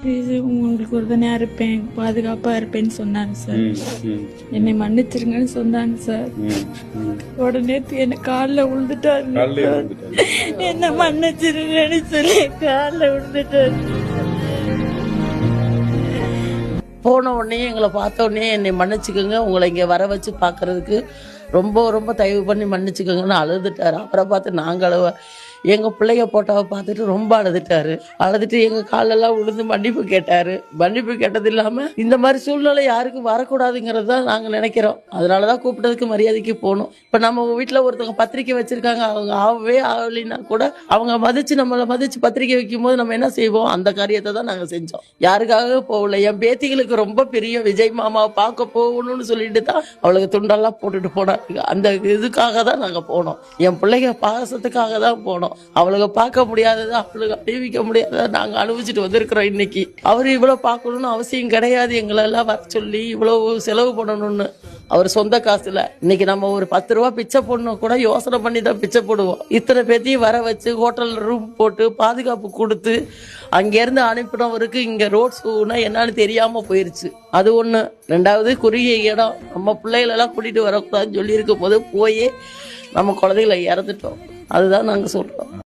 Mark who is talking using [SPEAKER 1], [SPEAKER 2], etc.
[SPEAKER 1] உங்களுக்கு உறுதுணையா இருப்பேன், பாதுகாப்பா இருப்பேன்னு சொன்னாங்க சார். என்னை மன்னிச்சிருங்கன்னு சொன்னாங்க சார். உடனே என்ன காலில் விழுந்துட்டாரு. என்ன மன்னிச்சிருங்கன்னு சொல்லி காலில் விழுந்துட்டாரு.
[SPEAKER 2] போன உடனே எங்களை பார்த்த உடனே என்னை மன்னிச்சுக்கோங்க, உங்களை இங்கே வர வச்சு பார்க்கறதுக்கு ரொம்ப ரொம்ப தயவு பண்ணி மன்னிச்சுக்கோங்கன்னு அழுதுட்டாரு. அப்புறம் பார்த்து நாங்கள் எங்கள் பிள்ளைய போட்டாவை பார்த்துட்டு ரொம்ப அழுதுட்டு எங்கள் காலெல்லாம் விழுந்து மன்னிப்பு கேட்டார். மன்னிப்பு கேட்டது இல்லாமல் இந்த மாதிரி சூழ்நிலை யாருக்கும் வரக்கூடாதுங்கிறது தான் நாங்கள் நினைக்கிறோம். அதனால தான் கூப்பிட்டதுக்கு மரியாதைக்கு போகணும். இப்போ நம்ம வீட்டில் ஒருத்தவங்க பத்திரிக்கை வச்சுருக்காங்க, அவங்க ஆகலைன்னா கூட அவங்க நம்மளை மதித்து பத்திரிக்கை வைக்கும்போது நம்ம என்ன செய்வோம், அந்த காரியத்தை தான் நாங்கள் செஞ்சோம். யாருக்காக போகல. என் பேத்திகளுக்கு ரொம்ப பெரிய விஜய் மாமாவை பார்க்க போகணும்னு சொல்லிட்டு தான் அவளுக்கு துண்டெல்லாம் போட்டுட்டு போனாங்க. அந்த இதுக்காக தான் நாங்கள் போனோம். என் பிள்ளைங்க பாசத்துக்காக தான் போனோம். அவளுக்கு பார்க்க முடியாதது, அவளுக்கு அணிவிக்க முடியாததை நாங்கள் அனுபவிச்சுட்டு வந்திருக்கிறோம். இன்னைக்கு அவர் இவ்வளோ பார்க்கணும்னு அவசியம் கிடையாது. எங்களெல்லாம் வர சொல்லி இவ்வளோ செலவு பண்ணணும்னு அவர் சொந்த காசுல. இன்னைக்கு நம்ம ஒரு 10 ரூபா பிச்சை போடணும் கூட யோசனை பண்ணி தான் பிச்சை போடுவோம். இத்தனை பேத்தையும் வர வச்சு ஹோட்டல் ரூம் போட்டு பாதுகாப்பு கொடுத்து அங்கேருந்து அனுப்பினவருக்கு இங்கே ரோட் ஷூனா என்னன்னு தெரியாமல் போயிருச்சு. அது ஒன்று. ரெண்டாவது, குறுகிய இடம், நம்ம பிள்ளைகளெல்லாம் கூட்டிகிட்டு வரக்கூடாதுன்னு சொல்லியிருக்கும் போது போய் நம்ம குழந்தைகளை இறந்துட்டோம். அதுதான் நாங்கள் சொல்கிறோம்.